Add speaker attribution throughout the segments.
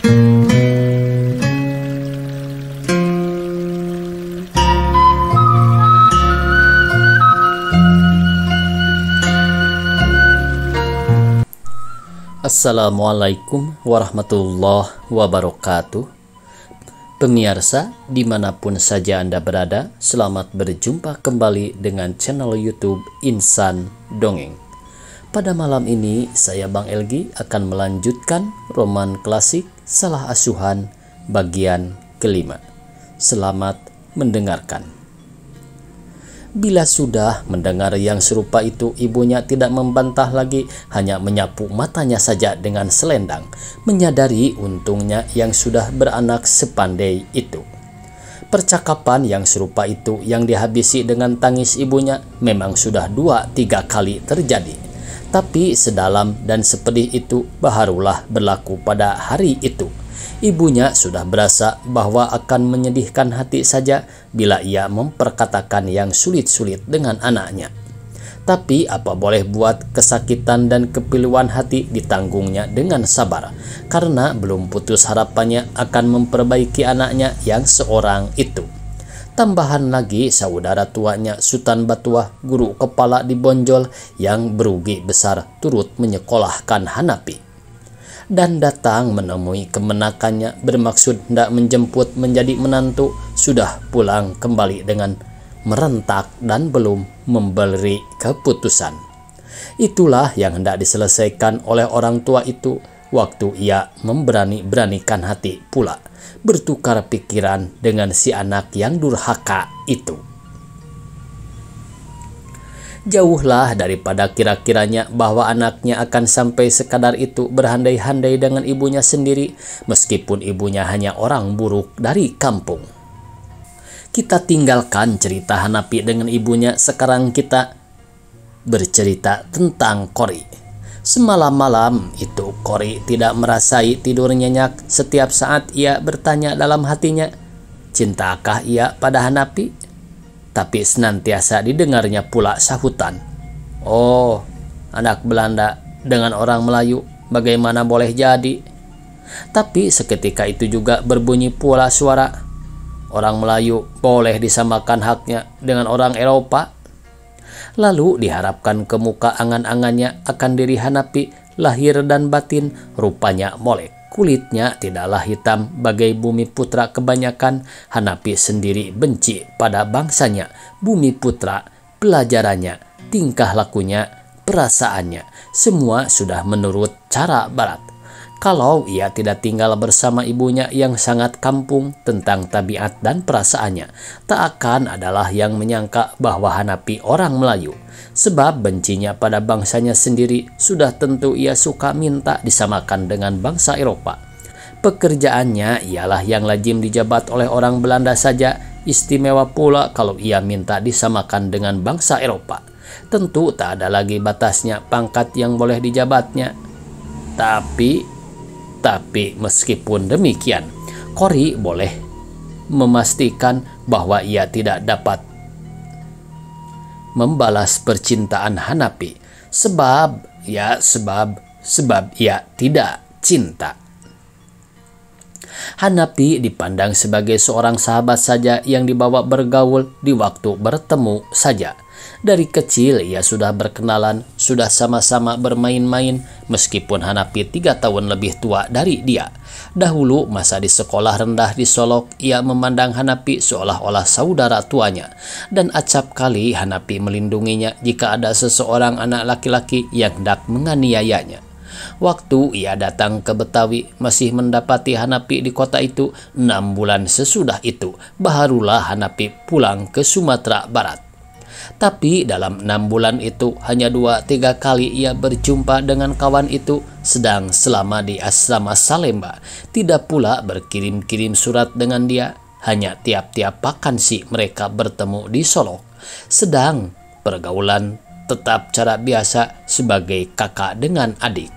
Speaker 1: Assalamualaikum warahmatullahi wabarakatuh. Pemirsa, dimanapun saja Anda berada, selamat berjumpa kembali dengan channel YouTube Insan Dongeng. Pada malam ini, saya Bang Elgi akan melanjutkan roman klasik Salah Asuhan bagian kelima. Selamat mendengarkan. Bila sudah mendengar yang serupa itu, ibunya tidak membantah lagi, hanya menyapu matanya saja dengan selendang, menyadari untungnya yang sudah beranak sepandai itu. Percakapan yang serupa itu yang dihabisi dengan tangis ibunya memang sudah 2-3 kali terjadi. Tapi sedalam dan sepedih itu barulah berlaku pada hari itu. Ibunya sudah berasa bahwa akan menyedihkan hati saja bila ia memperkatakan yang sulit-sulit dengan anaknya. Tapi apa boleh buat, kesakitan dan kepiluan hati ditanggungnya dengan sabar, karena belum putus harapannya akan memperbaiki anaknya yang seorang itu. Tambahan lagi saudara tuanya Sutan Batuah, guru kepala di Bonjol yang berugi besar, turut menyekolahkan Hanapi. Dan datang menemui kemenakannya bermaksud hendak menjemput menjadi menantu, sudah pulang kembali dengan merentak dan belum memberi keputusan. Itulah yang hendak diselesaikan oleh orang tua itu waktu ia memberani-beranikan hati pula bertukar pikiran dengan si anak yang durhaka itu. Jauhlah daripada kira-kiranya bahwa anaknya akan sampai sekadar itu berhandai-handai dengan ibunya sendiri, meskipun ibunya hanya orang buruk dari kampung. Kita tinggalkan cerita Hanapi dengan ibunya, sekarang kita bercerita tentang Kori. Semalam malam itu Kori tidak merasai tidur nyenyak. Setiap saat ia bertanya dalam hatinya, cintakah ia pada Hanapi? Tapi senantiasa didengarnya pula sahutan, "Oh, anak Belanda dengan orang Melayu, bagaimana boleh jadi?" Tapi seketika itu juga berbunyi pula suara, "Orang Melayu boleh disamakan haknya dengan orang Eropa?" Lalu diharapkan ke muka angan-angannya akan diri Hanapi, lahir dan batin rupanya molek. Kulitnya tidaklah hitam bagai Bumi Putra kebanyakan. Hanapi sendiri benci pada bangsanya. Bumi Putra, pelajarannya, tingkah lakunya, perasaannya, semua sudah menurut cara Barat. Kalau ia tidak tinggal bersama ibunya yang sangat kampung tentang tabiat dan perasaannya, tak akan adalah yang menyangka bahwa Hanapi orang Melayu. Sebab bencinya pada bangsanya sendiri, sudah tentu ia suka minta disamakan dengan bangsa Eropa. Pekerjaannya ialah yang lazim dijabat oleh orang Belanda saja, istimewa pula kalau ia minta disamakan dengan bangsa Eropa. Tentu tak ada lagi batasnya pangkat yang boleh dijabatnya. Tapi meskipun demikian, Kori boleh memastikan bahwa ia tidak dapat membalas percintaan Hanapi sebab ia tidak cinta. Hanapi dipandang sebagai seorang sahabat saja yang dibawa bergaul di waktu bertemu saja. Dari kecil ia sudah berkenalan, sudah sama-sama bermain-main, meskipun Hanapi 3 tahun lebih tua dari dia. Dahulu masa di sekolah rendah di Solok, ia memandang Hanapi seolah-olah saudara tuanya, dan acap kali Hanapi melindunginya jika ada seseorang anak laki-laki yang hendak menganiayanya. Waktu ia datang ke Betawi, masih mendapati Hanapi di kota itu. 6 bulan sesudah itu, barulah Hanapi pulang ke Sumatera Barat. Tapi dalam 6 bulan itu hanya 2-3 kali ia berjumpa dengan kawan itu, sedang selama di asrama Salemba tidak pula berkirim-kirim surat dengan dia, hanya tiap-tiap vakansi mereka bertemu di Solok. Sedang pergaulan tetap cara biasa sebagai kakak dengan adik.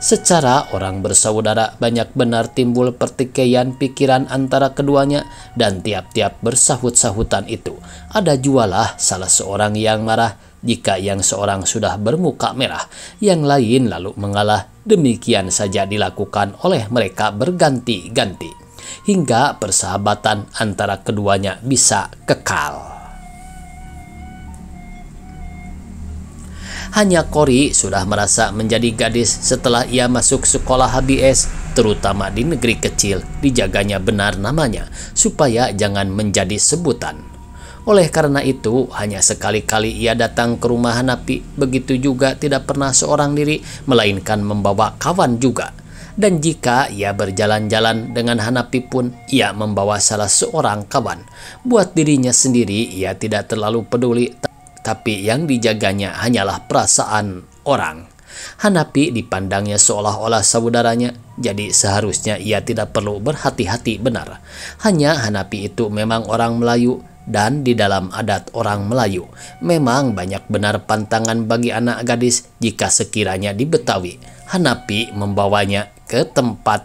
Speaker 1: Secara orang bersaudara banyak benar timbul pertikaian pikiran antara keduanya, dan tiap-tiap bersahut-sahutan itu ada jualah salah seorang yang marah Jika yang seorang sudah bermuka merah, yang lain lalu mengalah. Demikian saja dilakukan oleh mereka berganti-ganti, hingga persahabatan antara keduanya bisa kekal. Hanya Cory sudah merasa menjadi gadis setelah ia masuk sekolah HBS, terutama di negeri kecil. Dijaganya benar namanya, supaya jangan menjadi sebutan. Oleh karena itu, hanya sekali-kali ia datang ke rumah Hanapi. Begitu juga tidak pernah seorang diri, melainkan membawa kawan juga. Dan jika ia berjalan-jalan dengan Hanapi pun, ia membawa salah seorang kawan. Buat dirinya sendiri, ia tidak terlalu peduli, tapi yang dijaganya hanyalah perasaan orang. Hanapi dipandangnya seolah-olah saudaranya, jadi seharusnya ia tidak perlu berhati-hati benar. Hanya Hanapi itu memang orang Melayu, dan di dalam adat orang Melayu memang banyak benar pantangan bagi anak gadis jika sekiranya di Betawi Hanapi membawanya ke tempat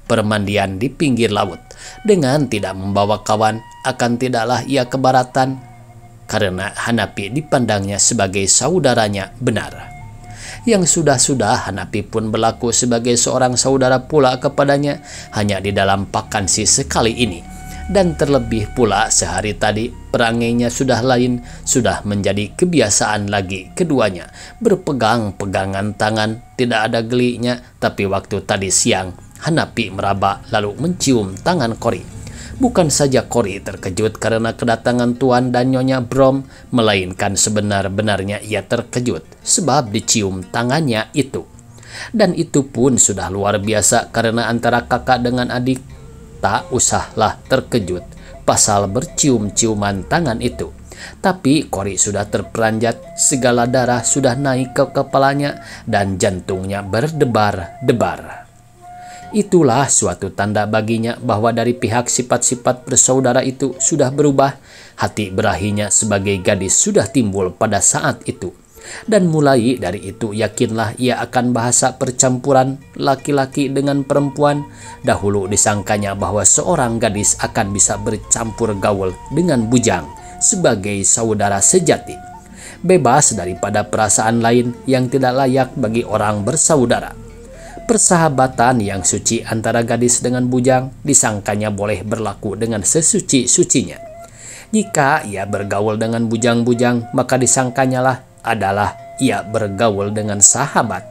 Speaker 1: permandian di pinggir laut. Dengan tidak membawa kawan, akan tidaklah ia keberatan, karena Hanapi dipandangnya sebagai saudaranya benar. Yang sudah-sudah Hanapi pun berlaku sebagai seorang saudara pula kepadanya, hanya di dalam vakansi sekali ini. Dan terlebih pula sehari tadi perangainya sudah lain, sudah menjadi kebiasaan lagi keduanya berpegang-pegangan tangan. Tidak ada gelinya, tapi waktu tadi siang Hanapi meraba lalu mencium tangan Cory. Bukan saja Cory terkejut karena kedatangan Tuan dan Nyonya Brom, melainkan sebenar-benarnya ia terkejut sebab dicium tangannya itu. Dan itu pun sudah luar biasa, karena antara kakak dengan adik tak usahlah terkejut pasal bercium-ciuman tangan itu. Tapi Cory sudah terperanjat, segala darah sudah naik ke kepalanya dan jantungnya berdebar-debar. Itulah suatu tanda baginya bahwa dari pihak sifat-sifat bersaudara itu sudah berubah. Hati berahinya sebagai gadis sudah timbul pada saat itu. Dan mulai dari itu yakinlah ia akan bahasa percampuran laki-laki dengan perempuan. Dahulu disangkanya bahwa seorang gadis akan bisa bercampur gaul dengan bujang sebagai saudara sejati, bebas daripada perasaan lain yang tidak layak bagi orang bersaudara. Persahabatan yang suci antara gadis dengan bujang disangkanya boleh berlaku dengan sesuci-sucinya. Jika ia bergaul dengan bujang-bujang, maka disangkanyalah adalah ia bergaul dengan sahabat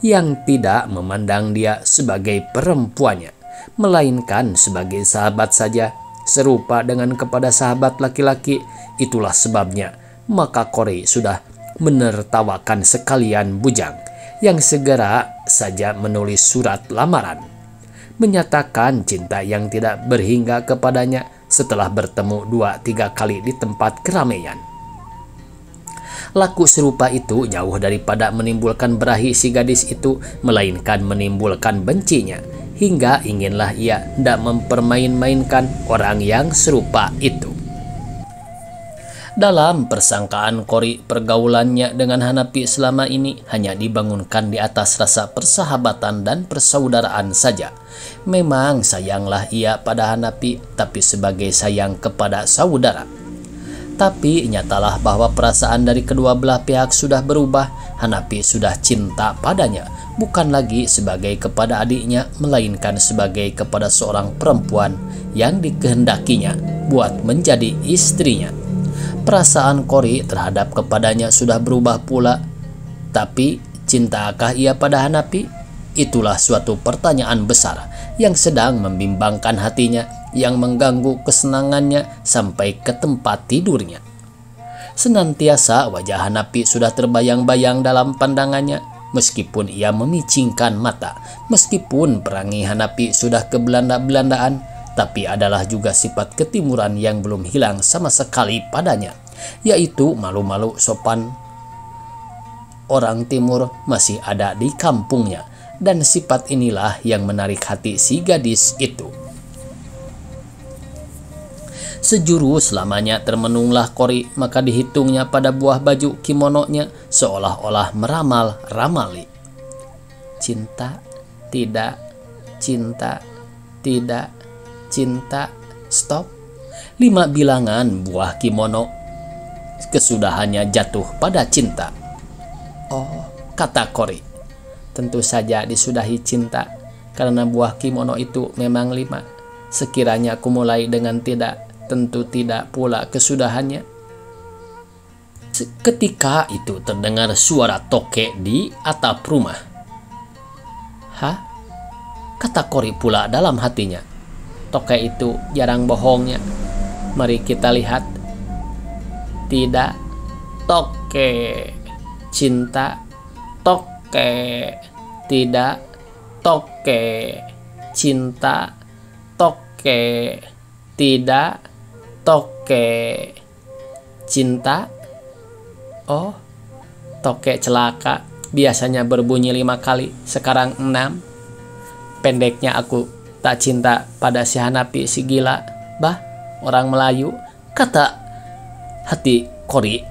Speaker 1: yang tidak memandang dia sebagai perempuannya, melainkan sebagai sahabat saja, serupa dengan kepada sahabat laki-laki. Itulah sebabnya maka Cory sudah menertawakan sekalian bujang yang segera saja menulis surat lamaran, menyatakan cinta yang tidak berhingga kepadanya setelah bertemu 2-3 kali di tempat keramaian. Laku serupa itu jauh daripada menimbulkan berahi si gadis itu, melainkan menimbulkan bencinya, hingga inginlah ia hendak mempermain-mainkan orang yang serupa itu. Dalam persangkaan Cory, pergaulannya dengan Hanapi selama ini hanya dibangunkan di atas rasa persahabatan dan persaudaraan saja. Memang sayanglah ia pada Hanapi, tapi sebagai sayang kepada saudara. Tapi nyatalah bahwa perasaan dari kedua belah pihak sudah berubah. Hanapi sudah cinta padanya, bukan lagi sebagai kepada adiknya, melainkan sebagai kepada seorang perempuan yang dikehendakinya buat menjadi istrinya. Perasaan Cory terhadap kepadanya sudah berubah pula. Tapi cintakah ia pada Hanapi? Itulah suatu pertanyaan besar yang sedang membimbangkan hatinya, yang mengganggu kesenangannya sampai ke tempat tidurnya. Senantiasa wajah Hanapi sudah terbayang-bayang dalam pandangannya, meskipun ia memicingkan mata. Meskipun perangi Hanapi sudah kebelanda-belandaan, tapi adalah juga sifat ketimuran yang belum hilang sama sekali padanya, yaitu malu-malu sopan orang timur masih ada di kampungnya. Dan sifat inilah yang menarik hati si gadis itu. Sejurus lamanya termenunglah Cory, maka dihitungnya pada buah baju kimononya seolah-olah meramal-ramali. Cinta, tidak, cinta, tidak, cinta, stop. 5 bilangan buah kimono kesudahannya jatuh pada cinta. Oh, kata Kori, tentu saja disudahi cinta, karena buah kimono itu memang 5. Sekiranya aku mulai dengan tidak, tentu tidak pula kesudahannya. Ketika itu terdengar suara toke di atap rumah. Hah? Kata Kori pula dalam hatinya. Toke itu jarang bohongnya. Mari kita lihat. Tidak, toke. Cinta, toke. Tidak, toke. Cinta, toke. Tidak, toke. Cinta. Oh, toke celaka. Biasanya berbunyi 5 kali, sekarang 6. Pendeknya aku tak cinta pada si Hanapi si gila. Bah, orang Melayu, kata Kori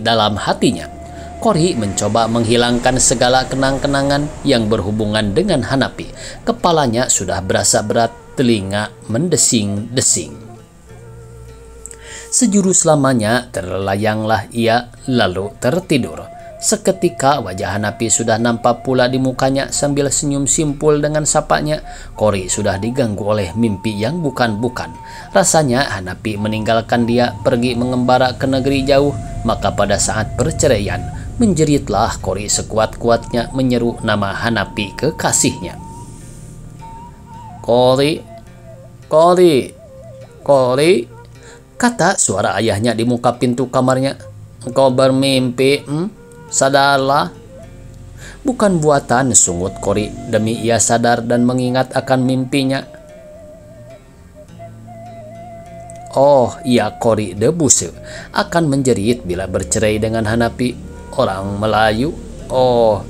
Speaker 1: dalam hatinya. Kori mencoba menghilangkan segala kenang-kenangan yang berhubungan dengan Hanapi. Kepalanya sudah berasa berat, telinga mendesing-desing. Sejurus lamanya terlayanglah ia lalu tertidur. Seketika wajah Hanapi sudah nampak pula di mukanya sambil senyum simpul dengan sapanya. Kori sudah diganggu oleh mimpi yang bukan-bukan. Rasanya Hanapi meninggalkan dia pergi mengembara ke negeri jauh. Maka pada saat perceraian, menjeritlah Kori sekuat-kuatnya menyeru nama Hanapi kekasihnya. Kori, Kori, Kori, kata suara ayahnya di muka pintu kamarnya. Engkau bermimpi, Sadarlah. Bukan buatan, sungut Kori demi ia sadar dan mengingat akan mimpinya. Oh, ia Kori Debuse akan menjerit bila bercerai dengan Hanapi, orang Melayu. Oh,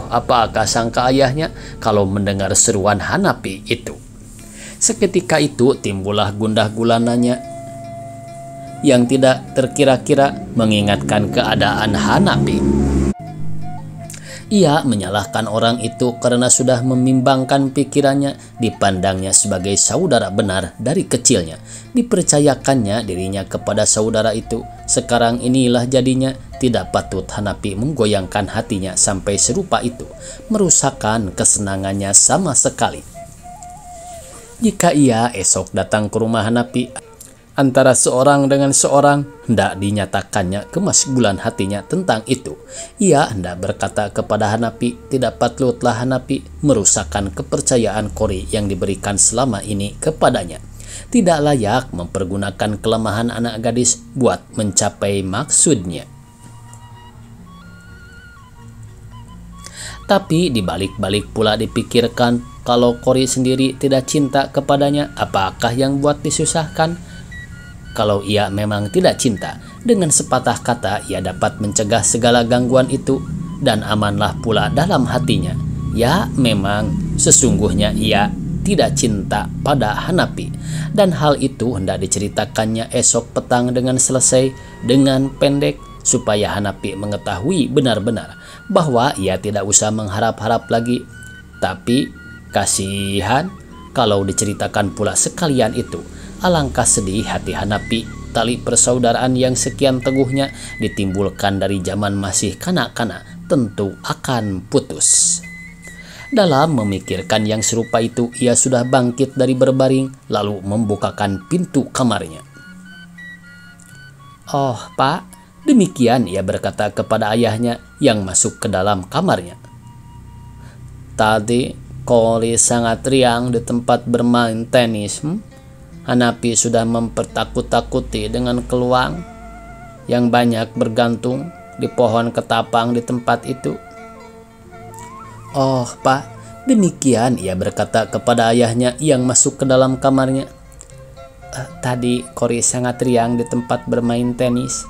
Speaker 1: apakah sangka ayahnya kalau mendengar seruan Hanapi itu? Seketika itu timbullah gundah gulananya yang tidak terkira-kira mengingatkan keadaan Hanapi. Ia menyalahkan orang itu karena sudah membimbangkan pikirannya, dipandangnya sebagai saudara benar dari kecilnya, dipercayakannya dirinya kepada saudara itu. Sekarang inilah jadinya. Tidak patut Hanapi menggoyangkan hatinya sampai serupa itu, merusakkan kesenangannya sama sekali. Jika ia esok datang ke rumah Hanapi, antara seorang dengan seorang, hendak dinyatakannya kemasgulan hatinya tentang itu. Ia hendak berkata kepada Hanapi, tidak patutlah Hanapi merusakkan kepercayaan Kori yang diberikan selama ini kepadanya. Tidak layak mempergunakan kelemahan anak gadis buat mencapai maksudnya. Tapi dibalik-balik pula dipikirkan, kalau Kori sendiri tidak cinta kepadanya, apakah yang buat disusahkan? Kalau ia memang tidak cinta, dengan sepatah kata ia dapat mencegah segala gangguan itu, dan amanlah pula dalam hatinya. Ya, memang sesungguhnya ia tidak cinta pada Hanapi, dan hal itu hendak diceritakannya esok petang dengan selesai, dengan pendek, supaya Hanapi mengetahui benar-benar bahwa ia tidak usah mengharap-harap lagi. Tapi kasihan kalau diceritakan pula sekalian itu. Alangkah sedih hati Hanapi. Tali persaudaraan yang sekian teguhnya ditimbulkan dari zaman masih kanak-kanak tentu akan putus. Dalam memikirkan yang serupa itu, ia sudah bangkit dari berbaring lalu membukakan pintu kamarnya. Oh, Pak, demikian ia berkata kepada ayahnya yang masuk ke dalam kamarnya. Tadi Kori sangat riang di tempat bermain tenis. Hanapi sudah mempertakut-takuti dengan keluang yang banyak bergantung di pohon ketapang di tempat itu. Oh, Pak, demikian ia berkata kepada ayahnya yang masuk ke dalam kamarnya. Tadi Kori sangat riang di tempat bermain tenis.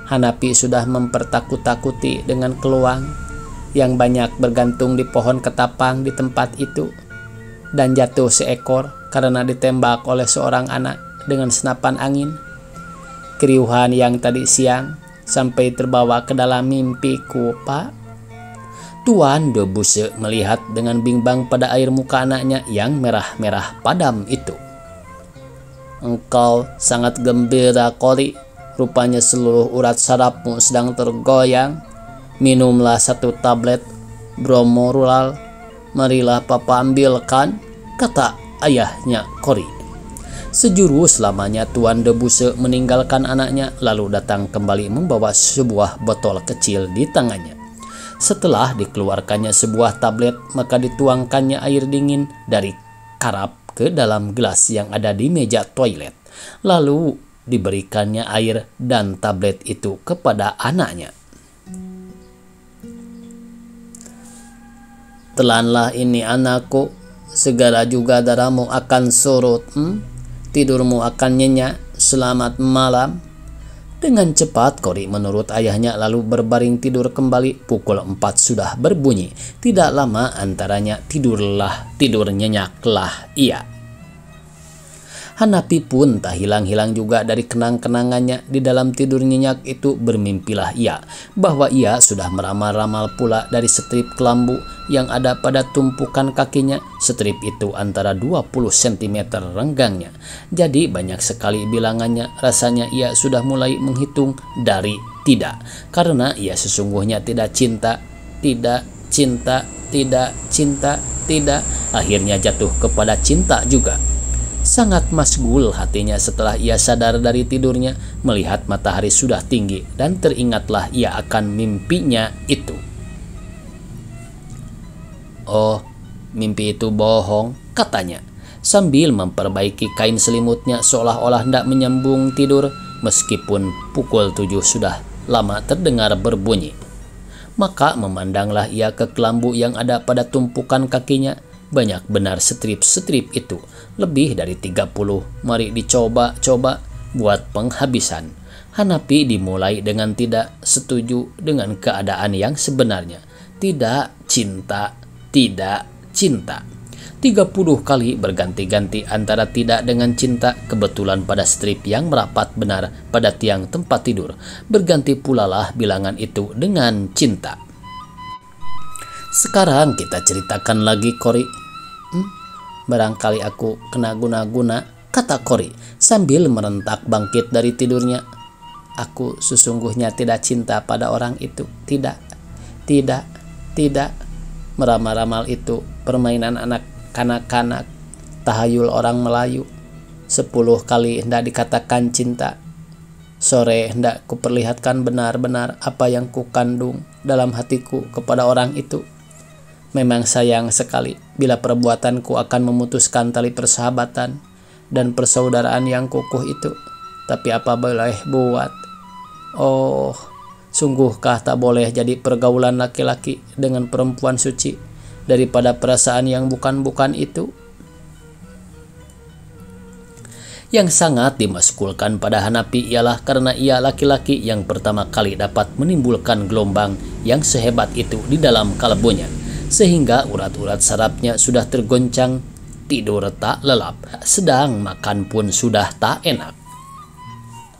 Speaker 1: Hanapi sudah mempertakut-takuti dengan keluang yang banyak bergantung di pohon ketapang di tempat itu, dan jatuh seekor karena ditembak oleh seorang anak dengan senapan angin. Keriuhan yang tadi siang sampai terbawa ke dalam mimpiku, Pak. Tuan Debuse melihat dengan bimbang pada air muka anaknya yang merah-merah padam itu. Engkau sangat gembira, Kori, Rupanya seluruh urat sarafmu sedang tergoyang. Minumlah 1 tablet Bromorural. Marilah papa ambilkan, kata ayahnya Cory. Sejurus lamanya Tuan Debuse meninggalkan anaknya, lalu datang kembali membawa sebuah botol kecil di tangannya. Setelah dikeluarkannya sebuah tablet, maka dituangkannya air dingin dari karab ke dalam gelas yang ada di meja toilet. Lalu diberikannya air dan tablet itu kepada anaknya. Telanlah ini anakku, segera juga darahmu akan surut, tidurmu akan nyenyak, selamat malam. Dengan cepat Cory menurut ayahnya lalu berbaring tidur kembali. Pukul 4 sudah berbunyi. Tidak lama antaranya tidur nyenyaklah ia. Hanapi pun tak hilang-hilang juga dari kenang-kenangannya. Di dalam tidur nyenyak itu bermimpilah ia bahwa ia sudah meramal-ramal pula dari setrip kelambu yang ada pada tumpukan kakinya. Setrip itu antara 20 cm renggangnya. Jadi banyak sekali bilangannya. Rasanya ia sudah mulai menghitung dari tidak. Karena ia sesungguhnya tidak cinta, tidak cinta, tidak cinta, tidak. Akhirnya jatuh kepada cinta juga. Sangat masgul hatinya setelah ia sadar dari tidurnya, melihat matahari sudah tinggi, dan teringatlah ia akan mimpinya itu. Oh, mimpi itu bohong, katanya, sambil memperbaiki kain selimutnya seolah-olah hendak menyambung tidur, meskipun pukul 7 sudah lama terdengar berbunyi. Maka memandanglah ia ke kelambu yang ada pada tumpukan kakinya. Banyak benar setrip-setrip itu, lebih dari 30. Mari dicoba-coba buat penghabisan. Hanapi dimulai dengan tidak setuju dengan keadaan yang sebenarnya. Tidak cinta, tidak cinta. 30 kali berganti-ganti antara tidak dengan cinta. Kebetulan pada strip yang merapat benar pada tiang tempat tidur, berganti pula lah bilangan itu dengan cinta. Sekarang kita ceritakan lagi, Cory. Barangkali aku kena guna-guna, kata Cory sambil merentak bangkit dari tidurnya. Aku sesungguhnya tidak cinta pada orang itu. Tidak. Meramal-ramal itu permainan anak kanak-kanak, tahayul orang Melayu. 10 kali hendak dikatakan cinta. Sore hendak kuperlihatkan benar-benar apa yang kukandung dalam hatiku kepada orang itu. Memang sayang sekali bila perbuatanku akan memutuskan tali persahabatan dan persaudaraan yang kukuh itu. Tapi apa boleh buat? Oh, sungguhkah tak boleh jadi pergaulan laki-laki dengan perempuan suci daripada perasaan yang bukan-bukan itu? Yang sangat dimaskulkan pada Hanapi ialah karena ia laki-laki yang pertama kali dapat menimbulkan gelombang yang sehebat itu di dalam kalebunya, sehingga urat-urat sarafnya sudah tergoncang, tidur tak lelap, sedang makan pun sudah tak enak.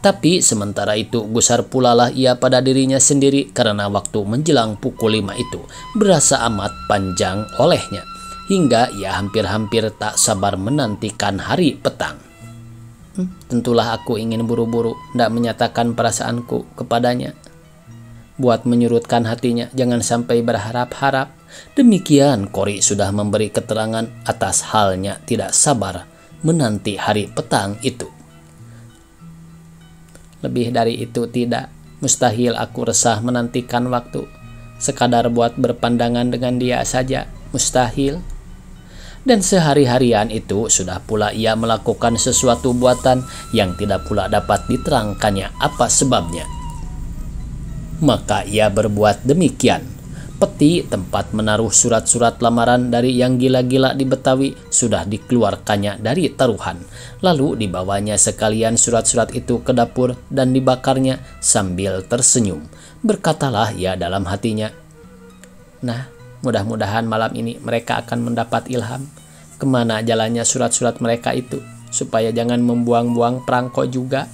Speaker 1: Tapi sementara itu gusar pula lah ia pada dirinya sendiri karena waktu menjelang pukul 5 itu berasa amat panjang olehnya, hingga ia hampir-hampir tak sabar menantikan hari petang. Tentulah aku ingin buru-buru hendak menyatakan perasaanku kepadanya, buat menyurutkan hatinya, jangan sampai berharap-harap. Demikian Cory sudah memberi keterangan atas halnya tidak sabar menanti hari petang itu. Lebih dari itu tidak, mustahil aku resah menantikan waktu. Sekadar buat berpandangan dengan dia saja, mustahil. Dan sehari-harian itu sudah pula ia melakukan sesuatu buatan yang tidak pula dapat diterangkannya apa sebabnya. Maka ia berbuat demikian. Peti tempat menaruh surat-surat lamaran dari yang gila-gila di Betawi sudah dikeluarkannya dari taruhan. Lalu dibawanya sekalian surat-surat itu ke dapur dan dibakarnya sambil tersenyum. Berkatalah ia dalam hatinya, "Nah, mudah-mudahan malam ini mereka akan mendapat ilham kemana jalannya surat-surat mereka itu, supaya jangan membuang-buang perangko juga."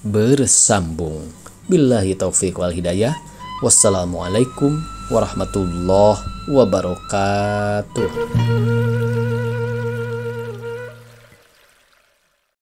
Speaker 1: Bersambung. Billahi taufiq wal hidayah. Wassalamualaikum warahmatullahi wabarakatuh.